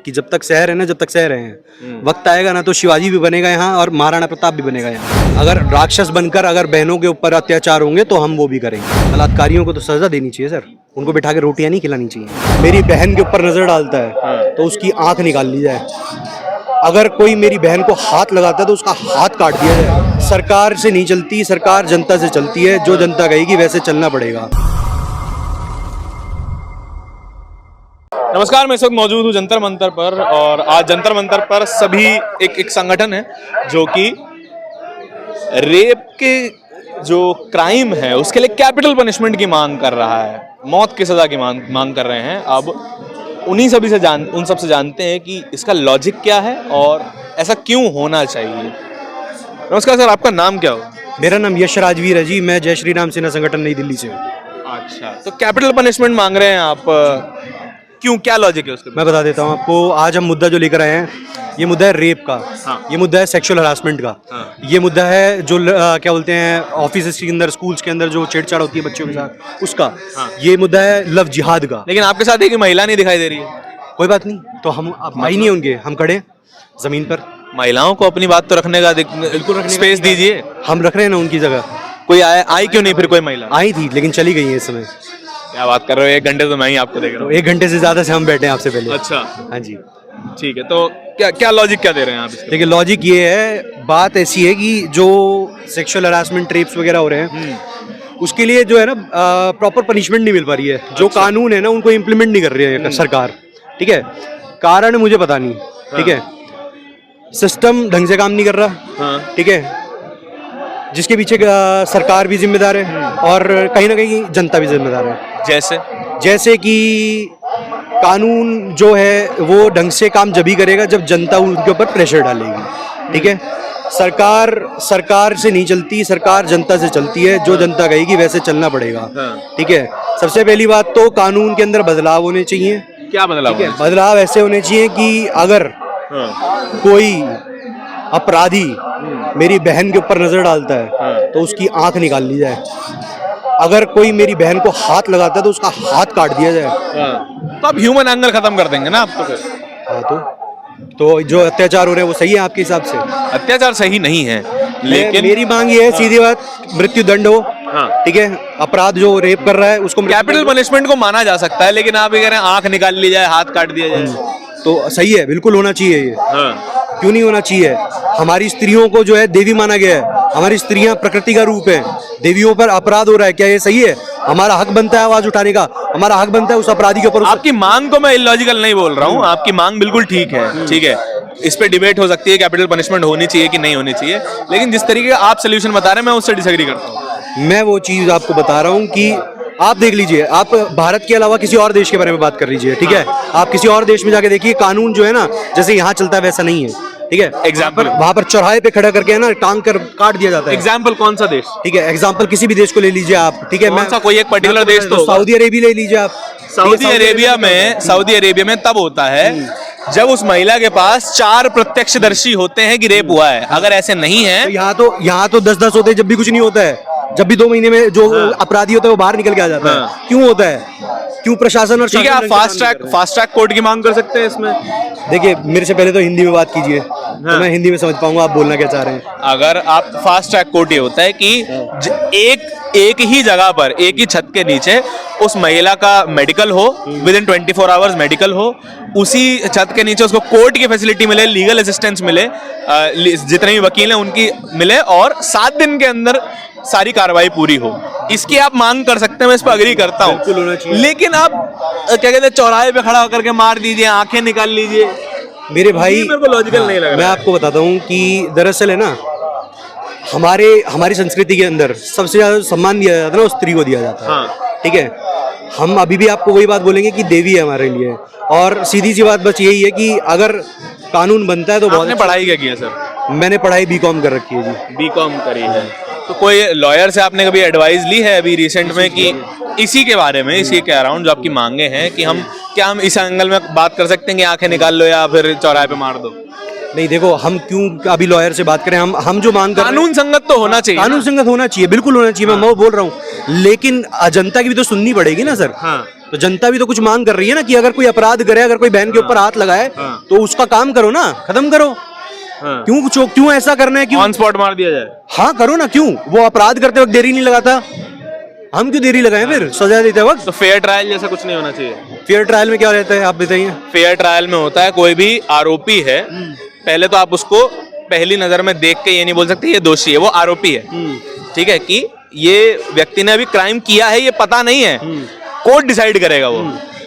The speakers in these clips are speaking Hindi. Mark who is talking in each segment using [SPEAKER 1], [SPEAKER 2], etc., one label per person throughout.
[SPEAKER 1] कि जब तक शहर है ना, जब तक शहर हैं, वक्त आएगा ना तो शिवाजी भी बनेगा यहाँ और महाराणा प्रताप भी बनेगा यहाँ। अगर राक्षस बनकर अगर बहनों के ऊपर अत्याचार होंगे तो हम वो भी करेंगे। बलात्कारियों को तो सजा देनी चाहिए सर, उनको बिठा के रोटियां नहीं खिलानी चाहिए। मेरी बहन के ऊपर नजर डालता है तो उसकी आंख निकाल ली जाए। अगर कोई मेरी बहन को हाथ लगाता है तो उसका हाथ काट दिया जाए। सरकार से नहीं चलती, सरकार जनता से चलती है। जो जनता कहेगी वैसे चलना पड़ेगा।
[SPEAKER 2] नमस्कार, मैं इस वक्त मौजूद हूँ जंतर मंतर पर और आज जंतर मंतर पर सभी एक संगठन है जो कि रेप के जो क्राइम है उसके लिए कैपिटल पनिशमेंट की मांग कर रहा है, मौत की सजा की मांग कर रहे हैं। अब उन सबसे जानते हैं कि इसका लॉजिक क्या है और ऐसा क्यों होना चाहिए। नमस्कार सर, आपका नाम क्या हो?
[SPEAKER 1] मेरा नाम यश राजवीर है जी, मैं जय श्री राम सेना संगठन नई दिल्ली से हूँ।
[SPEAKER 2] अच्छा, तो कैपिटल पनिशमेंट मांग रहे हैं आप, क्यों, क्या लॉजिक है उसके?
[SPEAKER 1] मैं बता देता हूँ आपको। आज हम मुद्दा जो लेकर आए हैं, ये मुद्दा है रेप का।
[SPEAKER 2] हाँ।
[SPEAKER 1] ये मुद्दा है सेक्सुअल हरासमेंट का।
[SPEAKER 2] हाँ।
[SPEAKER 1] ये मुद्दा है जो क्या बोलते हैं ऑफिस के अंदर, स्कूल्स के अंदर जो छेड़छाड़ होती है बच्चों के साथ, उसका।
[SPEAKER 2] हाँ।
[SPEAKER 1] ये मुद्दा है लव जिहाद का।
[SPEAKER 2] लेकिन आपके साथ एक महिला नहीं दिखाई दे रही है।
[SPEAKER 1] कोई बात नहीं, तो हम भाई नहीं होंगे, हम खड़े हैं जमीन पर।
[SPEAKER 2] महिलाओं को अपनी बात तो रखने का बिल्कुल स्पेस दीजिए।
[SPEAKER 1] हम रख रहे हैं ना उनकी जगह।
[SPEAKER 2] कोई आई क्यों नहीं? फिर कोई महिला
[SPEAKER 1] आई थी लेकिन चली गई है इस समय।
[SPEAKER 2] क्या बात कर रहे हो? 1 घंटे तो मैं ही आपको देख रहा हूँ।
[SPEAKER 1] 1 घंटे से ज्यादा से हम बैठे हैं आपसे पहले।
[SPEAKER 2] अच्छा,
[SPEAKER 1] हाँ जी,
[SPEAKER 2] ठीक है। तो क्या लॉजिक क्या दे रहे हैं आप इसके?
[SPEAKER 1] देखिए लॉजिक ये है, बात ऐसी है कि जो सेक्सुअल हरासमेंट, रेप्स वगैरह हो रहे हैं, उसके लिए जो है ना प्रॉपर पनिशमेंट नहीं मिल पा रही है। जो कानून है ना उनको इम्प्लीमेंट नहीं कर रही है सरकार। ठीक है, कारण मुझे पता नहीं। ठीक है, सिस्टम ढंग से काम नहीं कर रहा। ठीक है, जिसके पीछे सरकार भी जिम्मेदार है और कहीं ना कहीं जनता भी जिम्मेदार है। जैसे कि कानून जो है वो ढंग से काम जब ही करेगा जब जनता उनके ऊपर प्रेशर डालेगी। ठीक है, सरकार से नहीं चलती, सरकार जनता से चलती है। जो जनता कहेगी वैसे चलना पड़ेगा। ठीक है, सबसे पहली बात तो कानून के अंदर बदलाव होने चाहिए।
[SPEAKER 2] क्या बदलाव?
[SPEAKER 1] बदलाव ऐसे होने चाहिए कि अगर कोई अपराधी मेरी बहन के ऊपर नजर डालता है तो उसकी आंख निकाल ली जाए। अगर कोई मेरी बहन को हाथ लगाता है तो उसका हाथ काट दिया जाए।
[SPEAKER 2] तो आप ह्यूमन एंगल खत्म कर देंगे ना आप तो फिर?
[SPEAKER 1] हाँ, तो जो अत्याचार हो रहे हैं वो सही है आपके हिसाब से?
[SPEAKER 2] अत्याचार सही नहीं है, लेकिन
[SPEAKER 1] मेरी मांग ये है, सीधी बात, मृत्यु दंड हो। ठीक है, अपराध जो रेप कर रहा है उसको
[SPEAKER 2] कैपिटल पनिशमेंट को माना जा सकता है, लेकिन आप ये कह रहे हैं आंख निकाल ली जाए, हाथ काट दिया जाए।
[SPEAKER 1] तो सही है, बिल्कुल होना चाहिए ये। क्यों नहीं होना चाहिए? हमारी स्त्रियों को जो है देवी माना गया है। हमारी स्त्रियां प्रकृति का रूप है। देवियों पर अपराध हो रहा है, क्या ये सही है? हमारा हक बनता है आवाज उठाने का, हमारा हक बनता है उस अपराधी के ऊपर।
[SPEAKER 2] आपकी मांग को मैं इलॉजिकल नहीं बोल रहा हूँ, आपकी मांग बिल्कुल ठीक है। ठीक है, इस पे डिबेट हो सकती है, कैपिटल पनिशमेंट होनी चाहिए कि नहीं होनी चाहिए, लेकिन जिस तरीके का आप सोल्यूशन बता रहे हैं मैं उससे डिसएग्री करता हूँ।
[SPEAKER 1] मैं वो चीज आपको बता रहा हूँ कि आप देख लीजिए, आप भारत के अलावा किसी और देश के बारे में बात कर लीजिए। ठीक है, आप किसी और देश में जाके देखिए, कानून जो है ना जैसे यहाँ चलता है वैसा नहीं है। ठीक है,
[SPEAKER 2] एग्जाम्पल
[SPEAKER 1] वहाँ पर चौराहे पे खड़ा करके है ना टांग कर काट दिया जाता है।
[SPEAKER 2] एग्जाम्पल कौन सा देश?
[SPEAKER 1] ठीक है, एग्जाम्पल किसी भी देश को ले लीजिए आप। ठीक है,
[SPEAKER 2] कौन सा कोई एक पर्टिकुलर देश? तो
[SPEAKER 1] सऊदी अरेबिया ले लीजिए आप।
[SPEAKER 2] सऊदी अरेबिया में तब होता है जब उस महिला के पास 4 प्रत्यक्षदर्शी होते हैं कि रेप हुआ है। अगर ऐसे नहीं है
[SPEAKER 1] तो यहाँ तो 10-10 होते हैं जब भी कुछ नहीं होता है। जब भी 2 महीने में जो अपराधी होता है वो बाहर निकल के आ जाता है। क्यों होता है? क्यों प्रशासन और
[SPEAKER 2] ठीक है, आप फास्ट ट्रैक कोर्ट की मांग कर सकते हैं इसमें।
[SPEAKER 1] देखिए, मेरे से पहले तो हिंदी में बात कीजिए, तो मैं हिंदी में समझ पाऊंगा आप बोलना क्या चाह रहे हैं।
[SPEAKER 2] अगर आप फास्ट ट्रैक कोर्ट, ये होता है कि एक ही जगह पर, एक ही छत के नीचे उस महिला का मेडिकल हो, विद इन 24 आवर्स मेडिकल हो, उसी छत के नीचे उसको कोर्ट की फैसिलिटी मिले, लीगल असिस्टेंस मिले, जितने भी वकील हैं उनकी मिले, और 7 दिन के अंदर सारी कार्रवाई पूरी हो। इसकी आप मांग कर सकते हैं, मैं इस पर अग्री करता हूँ। लेकिन आप क्या कहते हैं, चौराहे पे खड़ा होकर के मार दीजिए, आंखें निकाल लीजिए,
[SPEAKER 1] मेरे भाई
[SPEAKER 2] मेरे को लॉजिकल नहीं लग रहा।
[SPEAKER 1] मैं आपको बताता हूँ कि दरअसल है ना, हमारी संस्कृति के अंदर सबसे ज्यादा सम्मान दिया जाता है ना, उस स्त्री को दिया जाता है। ठीक है, हम अभी भी आपको वही बात बोलेंगे कि देवी है हमारे लिए। और सीधी सी बात बस यही है कि अगर कानून बनता है तो बहुत।
[SPEAKER 2] आपने पढ़ाई क्या किया सर?
[SPEAKER 1] मैंने पढ़ाई बीकॉम कर रखी है जी।
[SPEAKER 2] बीकॉम करी है, तो कोई लॉयर से आपने कभी एडवाइस ली है अभी रिसेंट में कि इसी के बारे में, इसी के अराउंड जो आपकी मांगे हैं, कि हम इस एंगल में बात कर सकते हैं कि आंखें निकाल लो या फिर चौराहे पे मार दो?
[SPEAKER 1] नहीं, देखो, हम क्यों अभी लॉयर से बात करें? हम जो मांग कर रहे हैं,
[SPEAKER 2] कानून संगत तो होना चाहिए।
[SPEAKER 1] कानून संगत होना चाहिए, बिल्कुल होना चाहिए। मैं बोल रहा हूँ, लेकिन जनता की भी तो सुननी पड़ेगी ना सर। तो जनता भी तो कुछ मांग कर रही है ना कि अगर कोई अपराध करे, अगर कोई बहन के ऊपर हाथ लगाए तो उसका काम करो ना, खत्म करो। क्यों ऐसा करना है? क्यों
[SPEAKER 2] ऑन स्पॉट मार दिया जाए?
[SPEAKER 1] हाँ करो ना, क्यों वो अपराध करते वक्त देरी नहीं लगाता, हम क्यों देरी लगाएं फिर सजा देते वक्त?
[SPEAKER 2] तो फेयर ट्रायल जैसा कुछ नहीं होना चाहिए?
[SPEAKER 1] फेयर ट्रायल में क्या रहता है आप बताइए?
[SPEAKER 2] फेयर ट्रायल में होता है कोई भी आरोपी है, पहले तो आप उसको पहली नजर में देख के ये नहीं बोल सकते ये दोषी है, वो आरोपी है, ठीक है, कि ये व्यक्ति ने अभी क्राइम किया है ये पता नहीं है, कोर्ट डिसाइड करेगा वो।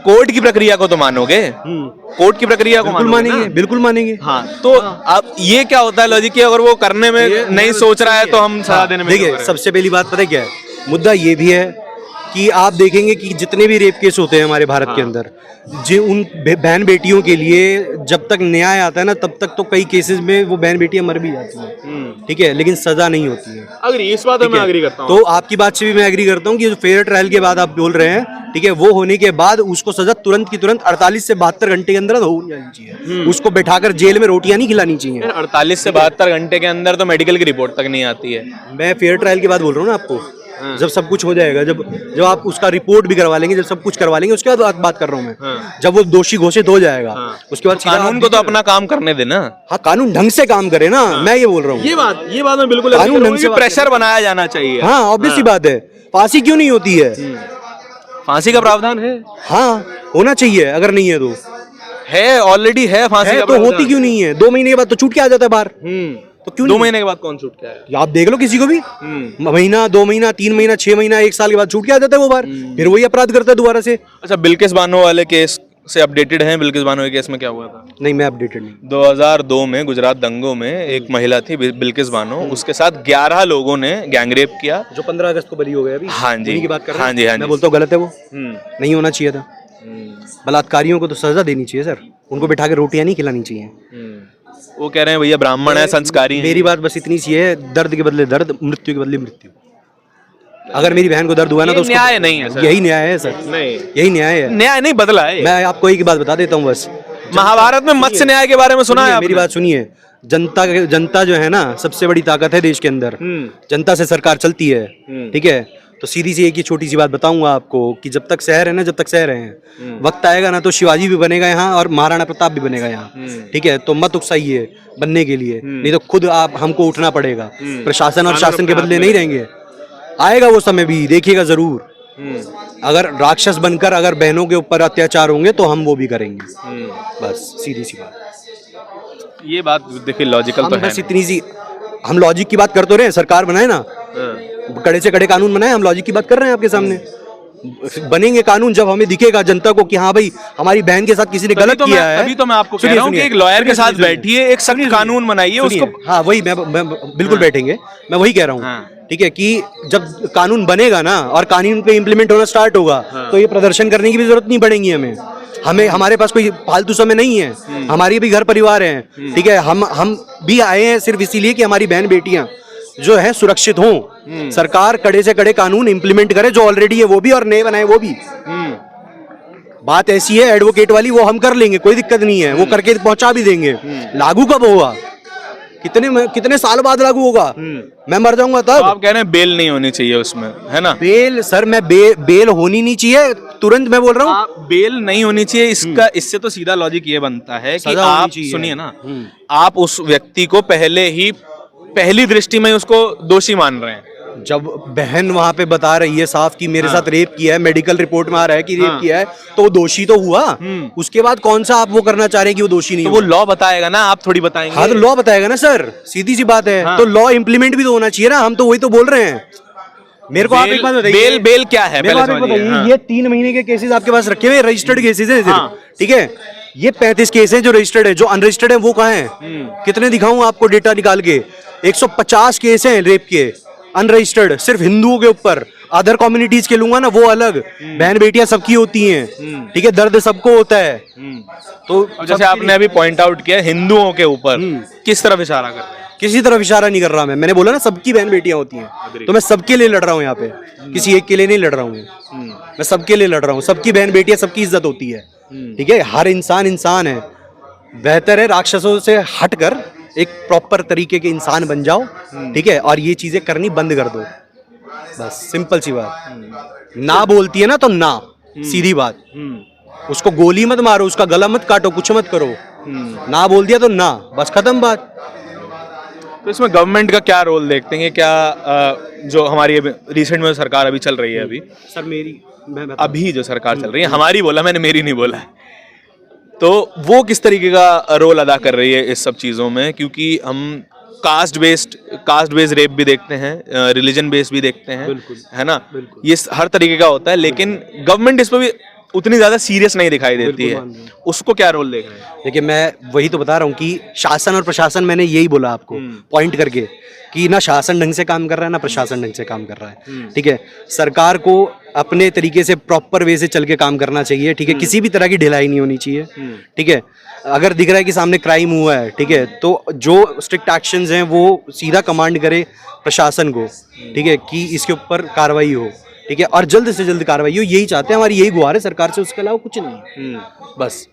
[SPEAKER 2] कोर्ट की प्रक्रिया को तो मानोगे? कोर्ट की प्रक्रिया को
[SPEAKER 1] मानेंगे, बिल्कुल मानेंगे।
[SPEAKER 2] हाँ, तो अब ये क्या होता है लॉजिक कि अगर वो करने में नहीं सोच रहा है तो हम सजा देने में?
[SPEAKER 1] देखिए, सबसे पहली बात पता है क्या है मुद्दा? ये भी है कि आप देखेंगे कि जितने भी रेप केस होते हैं हमारे भारत के अंदर, उन बहन बेटियों के लिए जब तक न्याय आता है ना, तब तक तो कई केसेस में वो बहन बेटियां मर भी जाती हैं, ठीक है, लेकिन सजा नहीं होती है।
[SPEAKER 2] अग्री, इस बात में मैं अग्री करता हूँ।
[SPEAKER 1] तो आपकी बात से भी मैं एग्री करता हूँ कि जो फेयर ट्रायल के बाद आप बोल रहे हैं, ठीक है, वो होने के बाद उसको सजा तुरंत की तुरंत 48 से 72 घंटे के अंदर हो जानी चाहिए। उसको बैठाकर जेल में रोटियां नहीं खिलानी चाहिए।
[SPEAKER 2] 48 से 72 घंटे के अंदर तो मेडिकल की रिपोर्ट तक नहीं आती है।
[SPEAKER 1] मैं फेयर ट्रायल की बात बोल रहा हूँ ना आपको, जब सब कुछ हो जाएगा, जब आप उसका रिपोर्ट भी करवा लेंगे, जब सब कुछ करवा लेंगे, उसके बाद बात कर रहा हूँ मैं, जब वो दोषी घोषित हो जाएगा, उसके बाद
[SPEAKER 2] कानून को तो अपना काम करने देना।
[SPEAKER 1] हाँ, कानून ढंग से काम करे ना, मैं ये बोल रहा हूँ।
[SPEAKER 2] ये बात मैं बिल्कुल
[SPEAKER 1] कानून ढंग से
[SPEAKER 2] प्रेशर बनाया जाना चाहिए।
[SPEAKER 1] हाँ, ऑब्वियस सी बात है। फांसी क्यों नहीं होती है?
[SPEAKER 2] फांसी का प्रावधान है?
[SPEAKER 1] हाँ, होना चाहिए। अगर नहीं है तो
[SPEAKER 2] है, ऑलरेडी है फांसी का
[SPEAKER 1] तो होती क्यों नहीं है? 2 महीने के बाद तो छूट के आ जाता है बाहर।
[SPEAKER 2] तो क्यों 2 महीने के बाद कौन छूट के आया?
[SPEAKER 1] आप देख लो किसी को भी, महीना, 2 महीना, 3 महीना, 6 महीना, 1 साल के बाद छूट के आ जाता है वो बाहर, फिर वही अपराध करता है दोबारा से।
[SPEAKER 2] अच्छा, बिल्किस बानो वाले केस से अपडेटेड हैं? बिल्किस बानो के केस में क्या हुआ था?
[SPEAKER 1] नहीं, मैं अपडेटेड नहीं।
[SPEAKER 2] 2002 में गुजरात दंगों में एक महिला थी बिल्किस बानो, उसके साथ 11 लोगों ने गैंगरेप किया,
[SPEAKER 1] जो 15 अगस्त को बरी हो गया अभी।
[SPEAKER 2] हाँ जी,
[SPEAKER 1] उन्हीं की बात कर रहे हैं।
[SPEAKER 2] हाँ जी, हाँ जी।
[SPEAKER 1] मैं बोलता हूँ गलत है वो, नहीं होना चाहिए था। बलात्कारियों को तो सजा देनी चाहिए सर, उनको बिठा के रोटियां नहीं खिलानी चाहिए।
[SPEAKER 2] वो कह रहे हैं भैया ब्राह्मण है, संस्कारी है।
[SPEAKER 1] मेरी बात बस इतनी सी है, दर्द के बदले दर्द, मृत्यु के बदले मृत्यु। अगर मेरी बहन को दर्द हुआ ना तो
[SPEAKER 2] न्याय नहीं है सर।
[SPEAKER 1] यही न्याय है सर,
[SPEAKER 2] नहीं,
[SPEAKER 1] यही न्याय है।
[SPEAKER 2] न्याय नहीं बदला है।
[SPEAKER 1] मैं आपको एक बात बता देता हूँ बस,
[SPEAKER 2] महाभारत में मत्स्य न्याय के बारे में सुना है?
[SPEAKER 1] मेरी बात सुनिए, जनता जो है ना सबसे बड़ी ताकत है देश के अंदर। जनता से सरकार चलती है, ठीक है। तो सीधी सी एक ही छोटी सी बात बताऊंगा आपको कि जब तक शहर है ना, जब तक शहर हैं, वक्त आएगा ना तो शिवाजी भी बनेगा यहाँ और महाराणा प्रताप भी बनेगा यहाँ, ठीक है। तो मत उकसाइए बनने के लिए, नहीं तो खुद आप हमको उठना पड़ेगा। प्रशासन और शासन के बदले नहीं रहेंगे, आएगा वो समय भी, देखिएगा जरूर। अगर राक्षस बनकर अगर बहनों के ऊपर अत्याचार होंगे तो हम वो भी करेंगे, बस सीधी सी बात।
[SPEAKER 2] ये बात देखिए लॉजिकल तो है,
[SPEAKER 1] बस इतनी सी। हम लॉजिक की बात कर तो रहे हैं, सरकार बनाए ना, कड़े से कड़े कानून बनाए, हम लॉजिक की बात कर रहे हैं आपके सामने। बनेंगे कानून जब हमें दिखेगा जनता को कि हाँ भाई हमारी बहन के साथ किसी ने गलत किया है।
[SPEAKER 2] अभी तो मैं आपको कह रहा हूं कि एक लॉयर के साथ बैठिए, एक सख्त कानून बनाइए उसको।
[SPEAKER 1] हाँ वही मैं बिल्कुल बैठेंगे, मैं वही कह रहा हूँ, ठीक है, कि जब कानून बनेगा ना और कानून पे इम्प्लीमेंट होना स्टार्ट होगा तो ये प्रदर्शन करने की भी जरूरत नहीं पड़ेगी हमें। हमारे पास कोई फालतू समय नहीं है, हमारी भी घर परिवार है, ठीक है। हम भी आए हैं सिर्फ इसीलिए कि हमारी बहन बेटियां जो है सुरक्षित हों। सरकार कड़े से कड़े कानून इंप्लीमेंट करे, जो ऑलरेडी है वो भी और नए बनाए वो भी। बात ऐसी है एडवोकेट वाली, वो हम कर लेंगे, कोई दिक्कत नहीं है, वो करके पहुंचा भी देंगे। लागू कब होगा? कितने साल बाद लागू होगा? मैं मर जाऊंगा तब।
[SPEAKER 2] तो आप कह रहे हैं बेल नहीं होनी चाहिए उसमें, है ना?
[SPEAKER 1] बेल सर, मैं बेल होनी नहीं चाहिए, तुरंत मैं बोल रहा हूँ
[SPEAKER 2] बेल नहीं होनी चाहिए। इससे तो सीधा लॉजिक ये बनता है कि आप सुनिए ना, आप उस व्यक्ति को पहली दृष्टि में उसको दोषी मान रहे हैं।
[SPEAKER 1] जब बहन वहां पे बता रही है साफ कि मेरे साथ रेप किया है, मेडिकल रिपोर्ट में आ रहा है कि रेप किया है, तो वो दोषी तो हुआ। उसके बाद कौन सा आप वो करना चाह रहे हैं कि वो दोषी नहीं?
[SPEAKER 2] तो वो लॉ बताएगा ना, आप थोड़ी बताएंगे।
[SPEAKER 1] हाँ तो लॉ बताएगा ना सर, सीधी सी बात है। तो लॉ इंप्लीमेंट भी तो होना चाहिए ना, हम तो वही तो बोल रहे हैं। मेरे को आप एक बात बताइए, बेल क्या है? ये 3 महीने के केसेस आपके पास रखे हुए रजिस्टर्ड केसेस हैं, ठीक है। ये 35 केस हैं जो रजिस्टर्ड है, जो अनरजिस्टर्ड है वो कहाँ है? कितने दिखाऊं आपको डेटा निकाल के? 150 केस हैं रेप के अनरजिस्टर्ड, सिर्फ हिंदुओं के ऊपर। अदर कम्युनिटीज के लूंगा ना, वो अलग। बहन बेटियां सबकी होती हैं, ठीक है, दर्द सबको होता है। तो
[SPEAKER 2] जैसे आपने अभी पॉइंट आउट किया हिंदुओं के ऊपर, किस तरफ इशारा कर रहे हैं?
[SPEAKER 1] किसी तरफ इशारा नहीं कर रहा मैंने बोला ना सबकी बहन बेटियां होती हैं, तो मैं सबके लिए लड़ रहा हूँ यहाँ पे, किसी एक के लिए नहीं लड़ रहा हूँ। मैं सबके लिए लड़ रहा हूँ, सबकी बहन बेटियां, सबकी इज्जत होती है, ठीक है। हर इंसान है। बेहतर है राक्षसों से हटकर एक प्रॉपर तरीके के इंसान बन जाओ, ठीक है, और ये चीजें करनी बंद कर दो, बस सिंपल सी बात। ना बोलती है ना तो ना, सीधी बात। उसको गोली मत मारो, उसका गला मत काटो, कुछ मत करो, ना बोल दिया तो ना, बस खत्म बात।
[SPEAKER 2] तो इसमें गवर्नमेंट का क्या रोल देखते हैं? क्या जो हमारी रिसेंट में सरकार अभी चल रही है, अभी
[SPEAKER 1] सर मेरी
[SPEAKER 2] अभी जो सरकार चल रही है, हमारी बोला मैंने, मेरी नहीं बोला है, तो वो किस तरीके का रोल अदा कर रही है इस सब चीज़ों में? क्योंकि हम कास्ट बेस्ड रेप भी देखते हैं, रिलीजन बेस्ड भी देखते हैं, है ना? ये हर तरीके का होता है, लेकिन गवर्नमेंट इस पर भी उतनी ज्यादा सीरियस नहीं दिखाई देती है। उसको क्या रोल देख रहे हैं?
[SPEAKER 1] देखिए, मैं वही तो बता रहा हूँ कि शासन और प्रशासन, मैंने यही बोला आपको पॉइंट करके कि ना शासन ढंग से काम कर रहा है, ना प्रशासन ढंग से काम कर रहा है। ठीक है, सरकार को अपने तरीके से प्रॉपर वे से चल के काम करना चाहिए। ठीक है, किसी भी तरह की ढिलाई नहीं होनी चाहिए। ठीक है, अगर दिख रहा है कि सामने क्राइम हुआ है, ठीक है, तो जो स्ट्रिक्ट एक्शंस हैं वो सीधा कमांड करे प्रशासन को, ठीक है, कि इसके ऊपर कार्रवाई हो। ठीक है, और जल्द से जल्द कार्रवाई हो, यही चाहते हैं, हमारी यही गुहार है सरकार से, उसके अलावा कुछ नहीं है। बस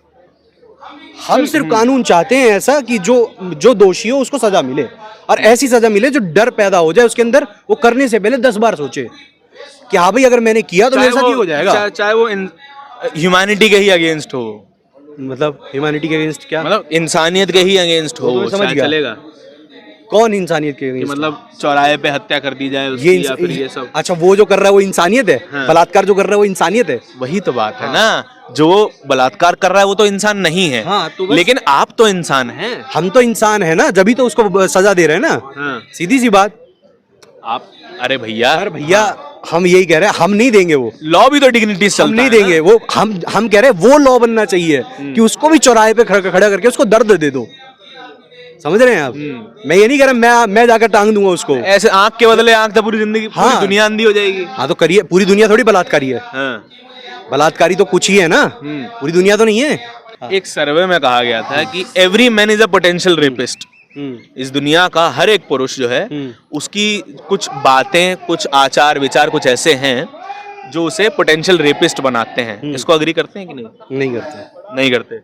[SPEAKER 1] हम सिर्फ कानून चाहते हैं ऐसा कि जो दोषी हो उसको सजा मिले, और ऐसी सजा मिले जो डर पैदा हो जाए उसके अंदर, वो करने से पहले 10 बार सोचे कि हाँ भाई अगर मैंने किया तो मेरे साथ ही हो जाएगा।
[SPEAKER 2] चाहे वो ह्यूमैनिटी के ही अगेंस्ट हो,
[SPEAKER 1] मतलब ह्यूमैनिटी के अगेंस्ट क्या
[SPEAKER 2] मतलब इंसानियत के ही अगेंस्ट हो,
[SPEAKER 1] तो समझ गया।
[SPEAKER 2] चलेगा?
[SPEAKER 1] कौन इंसानियत के
[SPEAKER 2] कि मतलब चौराहे पे हत्या कर दी जाए उसकी, या फिर ये सब?
[SPEAKER 1] अच्छा, वो जो कर रहा है वो इंसानियत है?
[SPEAKER 2] हाँ।
[SPEAKER 1] बलात्कार जो कर रहा है वो इंसानियत है?
[SPEAKER 2] वही तो बात है ना, जो बलात्कार कर रहा है वो तो इंसान नहीं है।
[SPEAKER 1] हाँ, तो
[SPEAKER 2] लेकिन आप तो इंसान हैं।
[SPEAKER 1] हम तो इंसान है ना, जब तो उसको सजा दे रहे हैं ना।
[SPEAKER 2] हाँ।
[SPEAKER 1] सीधी सी बात।
[SPEAKER 2] आप अरे भैया,
[SPEAKER 1] हम यही कह रहे हैं, हम नहीं देंगे वो
[SPEAKER 2] लॉ भी तो डिग्निटी से
[SPEAKER 1] हम नहीं देंगे वो, हम कह रहे हैं वो लॉ बनना चाहिए कि उसको भी चौराहे पे खड़ा करके उसको दर्द दे दो। समझ रहे हैं आप? मैं ये नहीं कह रहा मैं जाकर टांग दूंगा उसको।
[SPEAKER 2] ऐसे आंख के बदले आंख तो पूरी जिंदगी, पूरी दुनिया अंधी हो जाएगी।
[SPEAKER 1] हाँ, तो करिए, पूरी दुनिया थोड़ी बलात्कारी है।
[SPEAKER 2] हाँ।
[SPEAKER 1] बलात्कारी तो कुछ ही है ना, पूरी दुनिया तो नहीं है।
[SPEAKER 2] एक सर्वे में कहा गया था कि every man is a potential rapist. इस दुनिया का हर एक पुरुष जो है, उसकी कुछ बातें, कुछ आचार विचार कुछ ऐसे हैं जो उसे पोटेंशियल रेपिस्ट बनाते हैं। इसको अग्री करते हैं कि नहीं? नहीं करते।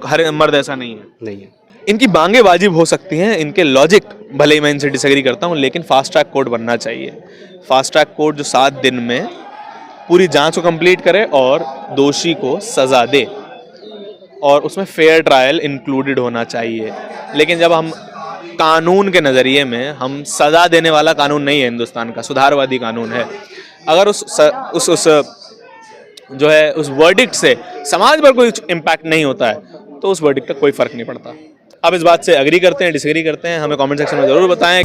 [SPEAKER 2] हर मर्द ऐसा नहीं है। इनकी बांगे वाजिब हो सकती हैं, इनके लॉजिक भले ही मैं इनसे डिसएग्री करता हूं, लेकिन फास्ट ट्रैक कोर्ट बनना चाहिए। फास्ट ट्रैक कोर्ट जो 7 दिन में पूरी जांच को कंप्लीट करे और दोषी को सजा दे, और उसमें फेयर ट्रायल इंक्लूडेड होना चाहिए। लेकिन जब हम कानून के नज़रिए में, हम सजा देने वाला कानून नहीं है हिंदुस्तान का, सुधारवादी कानून है। अगर उस जो है उस वर्डिक्ट से समाज पर कोई इम्पैक्ट नहीं होता है, तो उस वर्डिक्ट का कोई फर्क नहीं पड़ता। आप इस बात से अग्री करते हैं, डिसएग्री करते हैं? हमें कमेंट सेक्शन में जरूर बताएं।